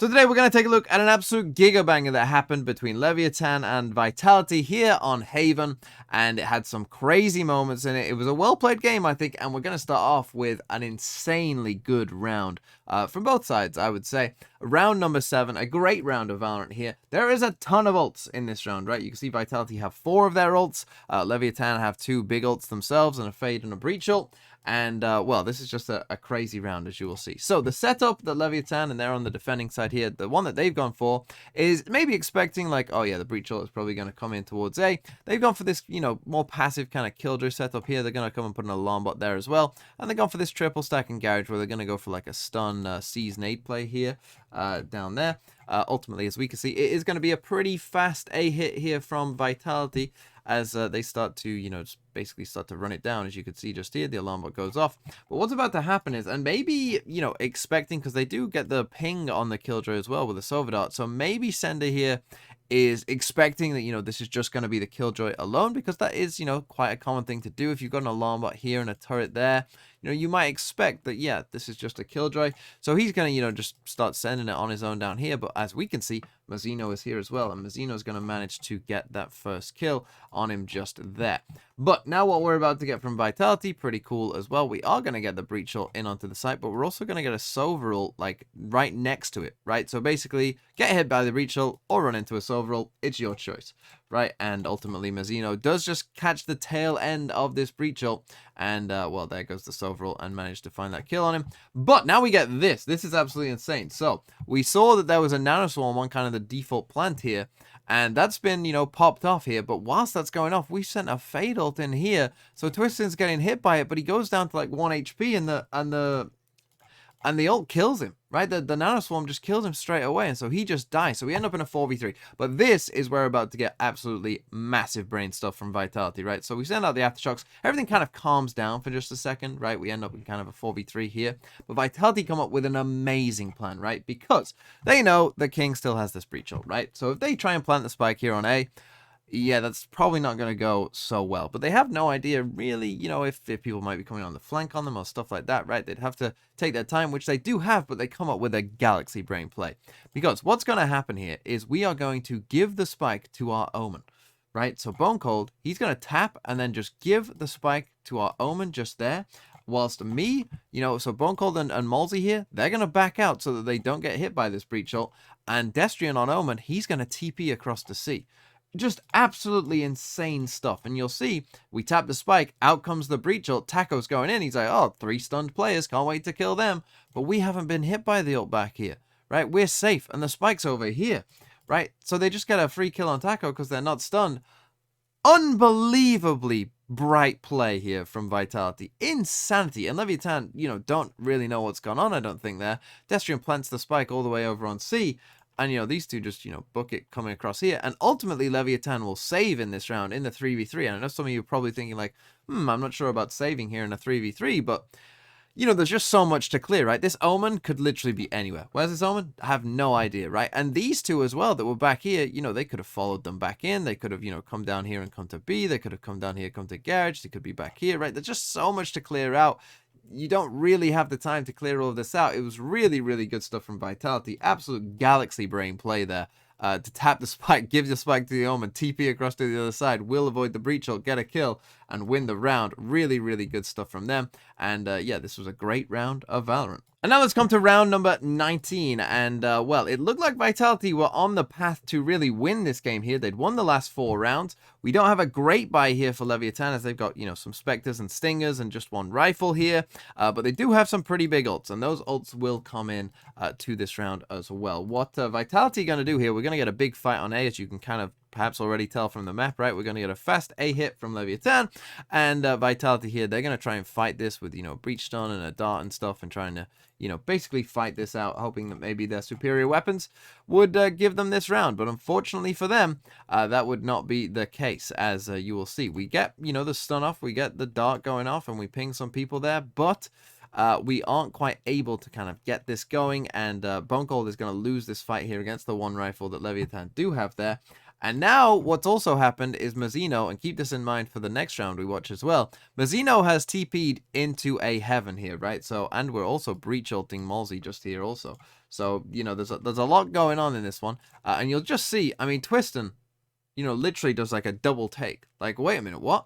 So today we're going to take a look at an absolute gigabanger that happened between Leviatán and Vitality here on Haven, and it had some crazy moments in it. It was a well-played game, I think, and we're going to start off with an insanely good round from both sides, I would say. Round number 7, a great round of Valorant here. There is a ton of ults in this round, right? You can see Vitality have 4 of their ults, Leviatán have 2 big ults themselves, and a Fade and a Breach ult. And, well, this is just a crazy round, as you will see. So, the setup that Leviatán, and they're on the defending side here, the one that they've gone for is maybe expecting, like, oh, yeah, the Breach ult is probably going to come in towards A. They've gone for this, you know, more passive kind of Killjoy setup here. They're going to come and put an alarm bot there as well. And they've gone for this triple stack and garage, where they're going to go for, like, a stun Season 8 play here, down there. Ultimately, as we can see, it is going to be a pretty fast A hit here from Vitality, as they start to, you know, just basically start to run it down. As you can see just here, the alarm bot goes off. But what's about to happen is, and maybe, you know, expecting, because they do get the ping on the Killjoy as well with the Silver Dart, so maybe Sender here is expecting that, you know, this is just going to be the Killjoy alone, because that is, you know, quite a common thing to do. If you've got an alarm bot here and a turret there, you know, you might expect that, yeah, this is just a Killjoy. So he's going to, you know, just start sending it on his own down here. But as we can see, Mazzino is here as well, and Mazzino is going to manage to get that first kill on him just there. But now what we're about to get from Vitality, pretty cool as well. We are going to get the Breach ult in onto the site, but we're also going to get a Silver ult, like, right next to it, right? So basically, get hit by the Breach ult or run into a Silver ult. It's your choice, right? And ultimately, Mazzino does just catch the tail end of this Breach ult, and, well, there goes the Silver ult and managed to find that kill on him. But now we get this. This is absolutely insane. So, we saw that there was a Nanoswarm on kind of the default plant here, and that's been, you know, popped off here. But whilst that's going off, we sent a Fade ult in here. So Twistin's getting hit by it, but he goes down to like 1 HP, and the ult kills him, right? The Nanoswarm just kills him straight away, and so he just dies. So we end up in a 4v3. But this is where we're about to get absolutely massive brain stuff from Vitality, right? So we send out the Aftershocks. Everything kind of calms down for just a second, right? We end up in kind of a 4v3 here. But Vitality come up with an amazing plan, right? Because they know the King still has this Breach ult, right? So if they try and plant the spike here on A, yeah, that's probably not going to go so well. But they have no idea, really, you know, if people might be coming on the flank on them or stuff like that, right? They'd have to take their time, which they do have, but they come up with a galaxy brain play. Because what's going to happen here is we are going to give the spike to our Omen, right? So Bone Cold, he's going to tap and then just give the spike to our Omen just there. Whilst me, you know, so Bone Cold and Malsey here, they're going to back out so that they don't get hit by this Breach ult. And Destrian on Omen, he's going to TP across the sea. Just absolutely insane stuff. And you'll see, we tap the spike, out comes the Breach ult, Taco's going in, he's like, oh, 3 stunned players, can't wait to kill them. But we haven't been hit by the ult back here, right? We're safe, and the spike's over here, right? So they just get a free kill on Taco because they're not stunned. Unbelievably bright play here from Vitality. Insanity. And Leviatán, you know, don't really know what's gone on, I don't think there. Destrian plants the spike all the way over on C. And, you know, these two just, you know, book it coming across here. And ultimately, Leviatán will save in this round in the 3v3. And I know some of you are probably thinking, like, I'm not sure about saving here in a 3v3. But, you know, there's just so much to clear, right? This Omen could literally be anywhere. Where's this Omen? I have no idea, right? And these two as well that were back here, you know, they could have followed them back in. They could have, you know, come down here and come to B. They could have come down here, come to Garage. They could be back here, right? There's just so much to clear out. You don't really have the time to clear all of this out. It was really, really good stuff from Vitality. Absolute galaxy brain play there. To tap the spike, give the spike to the Omen, TP across to the other side, will avoid the Breach ult, get a kill, and win the round. Really, really good stuff from them. And yeah, this was a great round of Valorant. And now let's come to round number 19. And, well, it looked like Vitality were on the path to really win this game here. They'd won the last 4 rounds. We don't have a great buy here for Leviatán, as they've got, you know, some Spectres and Stingers and just 1 rifle here. But they do have some pretty big ults, and those ults will come in to this round as well. What Vitality are going to do here, we're going to get a big fight on A, as you can kind of perhaps already tell from the map, right? We're going to get a fast A hit from Leviatán, and Vitality here, they're going to try and fight this with, you know, Breach Stun and a Dart and stuff, and trying to, you know, basically fight this out, hoping that maybe their superior weapons would give them this round. But unfortunately for them, that would not be the case, as you will see. We get, you know, the stun off, we get the Dart going off, and we ping some people there, but we aren't quite able to kind of get this going, and Bone Cold is going to lose this fight here against the 1 rifle that Leviatán do have there. And now what's also happened is Mazzino, and keep this in mind for the next round we watch as well, Mazzino has TP'd into a heaven here, right? So, and we're also breach ulting Malsey just here also. So, you know, there's a lot going on in this one. And you'll just see, I mean, Twiston, you know, literally does like a double take. Like, wait a minute, what?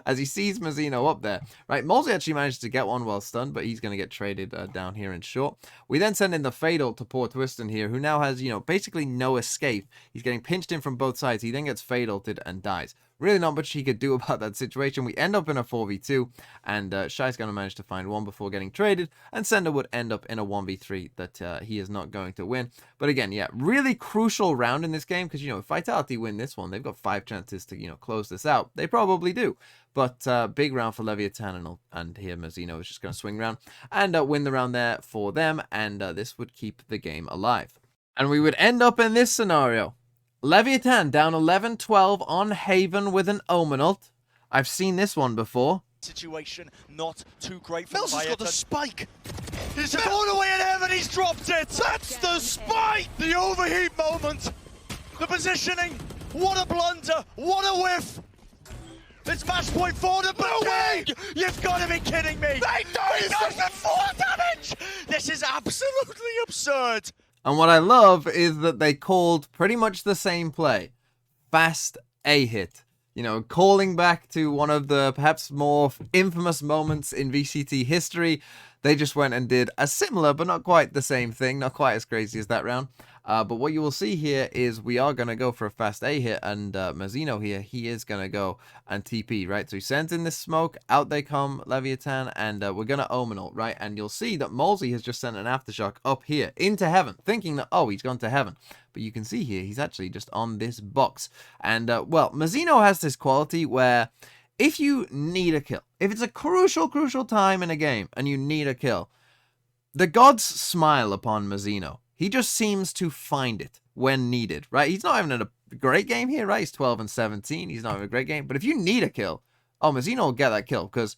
As he sees Mazzino up there. Right, Molzy actually managed to get one while stunned, but he's going to get traded down here in short. We then send in the Fatal to poor Twiston here, who now has, you know, basically no escape. He's getting pinched in from both sides. He then gets Fataled and dies. Really not much he could do about that situation. We end up in a 4v2, and Shai's going to manage to find one before getting traded, and Sender would end up in a 1v3 that he is not going to win. But again, yeah, really crucial round in this game, because, you know, if Vitality win this one, they've got 5 chances to, you know, close this out. They probably do. But big round for Leviatán, and here Mazzino is just going to swing round and win the round there for them, and this would keep the game alive. And we would end up in this scenario. Leviatán down 11-12 on Haven with an Omen ult. I've seen this one before. Situation not too great for Mills has got the spike. He's all the way in heaven, he's dropped it! That's the spike! The overheat moment! The positioning! What a blunder! What a whiff! It's match point for the way! You've got to be kidding me! They know He does the 4 damage! This is absolutely absurd! And what I love is that they called pretty much the same play. Fast A hit. You know, calling back to one of the perhaps more infamous moments in VCT history. They just went and did a similar, but not quite the same thing. Not quite as crazy as that round. But what you will see here is we are going to go for a fast A hit. And Mazzino here, he is going to go and TP, right? So he sends in this smoke. Out they come, Leviatán. And we're going to Omen ult, right? And you'll see that Molzy has just sent an Aftershock up here into heaven. Thinking that, oh, he's gone to heaven. But you can see here, he's actually just on this box. And, well, Mazzino has this quality where if you need a kill, if it's a crucial time in a game and you need a kill, the gods smile upon Mazzino. He just seems to find it when needed, right? He's not having a great game here, right? He's 12 and 17. He's not having a great game. But if you need a kill, oh, Mazzino will get that kill. Because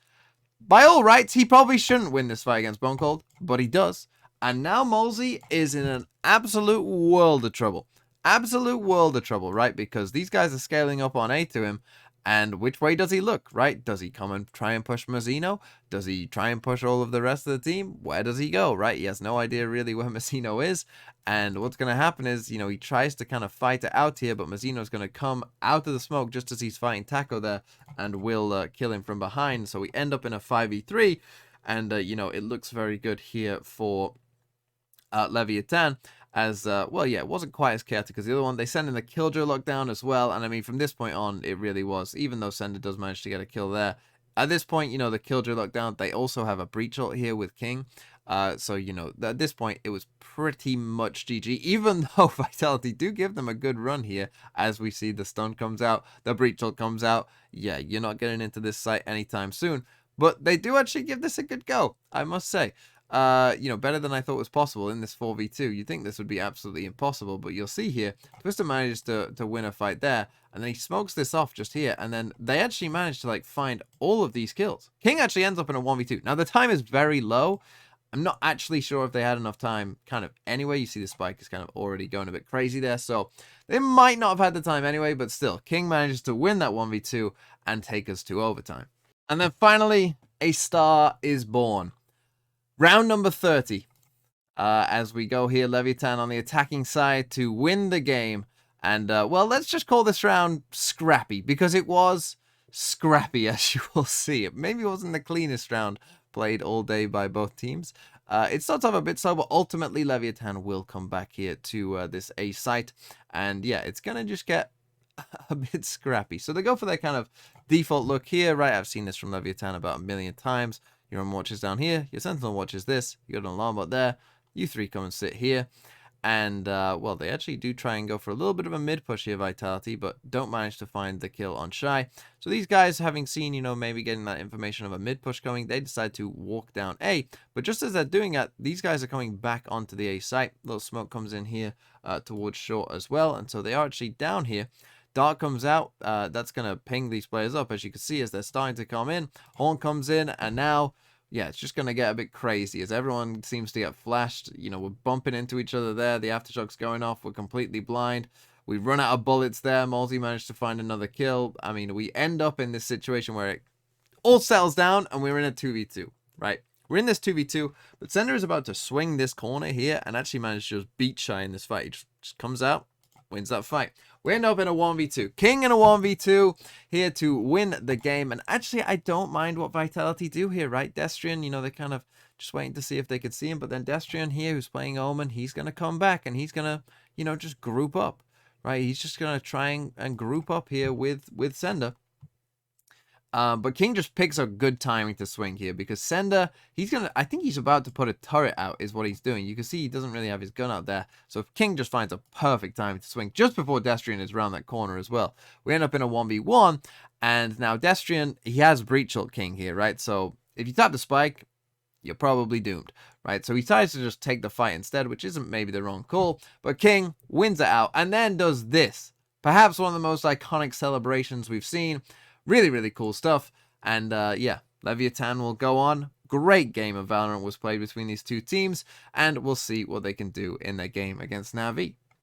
by all rights, he probably shouldn't win this fight against Bone Cold, but he does. And now Molzy is in an absolute world of trouble. Absolute world of trouble, right? Because these guys are scaling up on A to him. And which way does he look, right? Does he come and try and push Mazzino? Does he try and push all of the rest of the team? Where does he go, right? He has no idea really where Mazzino is. And what's going to happen is, you know, he tries to kind of fight it out here, but Mazzino's going to come out of the smoke just as he's fighting Taco there and will kill him from behind. So we end up in a 5v3. And, you know, it looks very good here for Leviatán. As, well, yeah, it wasn't quite as chaotic as the other one. They send in the Killjoy lockdown as well. And, I mean, from this point on, it really was. Even though Sender does manage to get a kill there. At this point, you know, the Killjoy lockdown, they also have a breach ult here with King. So, you know, at this point, it was pretty much GG. Even though Vitality do give them a good run here. As we see the stun comes out, the breach ult comes out. Yeah, you're not getting into this site anytime soon. But they do actually give this a good go, I must say. You know, better than I thought was possible in this 4v2. You'd think this would be absolutely impossible, but you'll see here, Twister manages to win a fight there, and then he smokes this off just here, and then they actually manage to, like, find all of these kills. King actually ends up in a 1v2. Now, the time is very low. I'm not actually sure if they had enough time, kind of, anyway. You see the spike is kind of already going a bit crazy there, so they might not have had the time anyway, but still, King manages to win that 1v2 and take us to overtime. And then finally, a star is born. Round number 30, as we go here, Leviatán on the attacking side to win the game. And, well, let's just call this round scrappy, because it was scrappy, as you will see. It maybe wasn't the cleanest round played all day by both teams. It starts off a bit slow, but ultimately Leviatán will come back here to this A site. And, yeah, it's going to just get a bit scrappy. So they go for their kind of default look here, right? I've seen this from Leviatán about 1 million times. Your own watches down here, your Sentinel watches this, you got an alarm bot there, you three come and sit here. And, well, they actually do try and go for a little bit of a mid-push here, Vitality, but don't manage to find the kill on Shy. So these guys, having seen, you know, maybe getting that information of a mid-push going, they decide to walk down A. But just as they're doing that, these guys are coming back onto the A site. Little smoke comes in here towards short as well, and so they are actually down here. Dark comes out, that's going to ping these players up, as you can see, as they're starting to come in. Horn comes in, and now, yeah, it's just going to get a bit crazy, as everyone seems to get flashed. You know, we're bumping into each other there, the Aftershock's going off, we're completely blind. We run out of bullets there, Molzy managed to find another kill. I mean, we end up in this situation where it all settles down, and we're in a 2v2, right? we're in this 2v2, but Sender is about to swing this corner here and actually manage to just beat Shy in this fight. He just comes out, wins that fight. We end up in a 1v2. King in a 1v2 here to win the game. And actually, I don't mind what Vitality do here, right? Destrian, you know, they're kind of just waiting to see if they could see him. But then Destrian here, who's playing Omen, he's going to come back and he's going to, you know, just group up, right? He's just going to try and group up here with Sender. But King just picks a good timing to swing here because Sender, I think he's about to put a turret out is what he's doing. You can see he doesn't really have his gun out there. So King just finds a perfect time to swing just before Destrian is around that corner as well. We end up in a 1v1 and now Destrian, he has Breach Ult King here, right? So if you tap the spike, you're probably doomed, right? So he decides to just take the fight instead, which isn't maybe the wrong call. But King wins it out and then does this. Perhaps one of the most iconic celebrations we've seen. Really, really cool stuff. And yeah, Leviatán will go on. Great game of Valorant was played between these two teams. And we'll see what they can do in their game against Na'Vi.